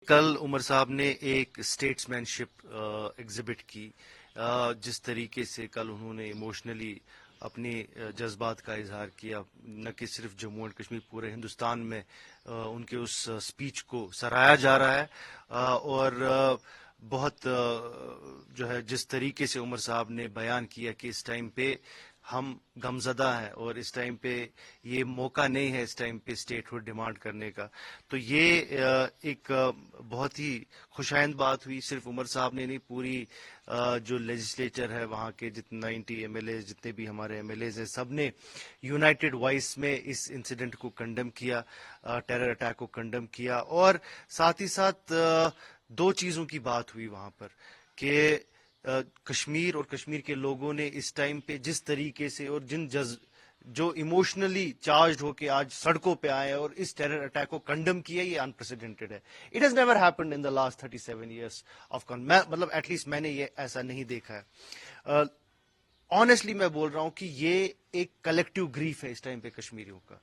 کل عمر صاحب نے ایک اسٹیٹس مین شپ ایگزبٹ کی. جس طریقے سے کل انہوں نے ایموشنلی اپنے جذبات کا اظہار کیا، نہ کہ صرف جموں اینڈ کشمیر، پورے ہندوستان میں ان کے اس اسپیچ کو سراہا جا رہا ہے. اور بہت جو ہے جس طریقے سے عمر صاحب نے بیان کیا کہ اس ٹائم پہ ہم غمزدہ ہیں اور اس ٹائم پہ یہ موقع نہیں ہے اس ٹائم پہ اسٹیٹ ہوڈ ڈیمانڈ کرنے کا، تو یہ ایک بہت ہی خوشائند بات ہوئی. صرف عمر صاحب نے نہیں، پوری جو لیجسلیچر ہے وہاں کے جتنے 90 ایم ایل اے، جتنے بھی ہمارے ایم ایل ایز ہیں، سب نے یونائٹڈ وائس میں اس انسیڈنٹ کو کنڈم کیا، ٹیرر اٹیک کو کنڈم کیا. اور ساتھ ہی ساتھ دو چیزوں کی بات ہوئی وہاں پر کہ کشمیر اور کشمیر کے لوگوں نے اس ٹائم پہ جس طریقے سے اور جو ایموشنلی چارجڈ ہو کے آج سڑکوں پہ آئے اور اس ٹیرر اٹیک کو کنڈم کیا، یہ انپریسیڈنٹڈ ہے. It has never happened in the last 37 years of مطلب ایٹ لیسٹ میں نے یہ ایسا نہیں دیکھا ہے. آنیسٹلی میں بول رہا ہوں کہ یہ ایک کلیکٹیو گریف ہے اس ٹائم پہ کشمیریوں کا.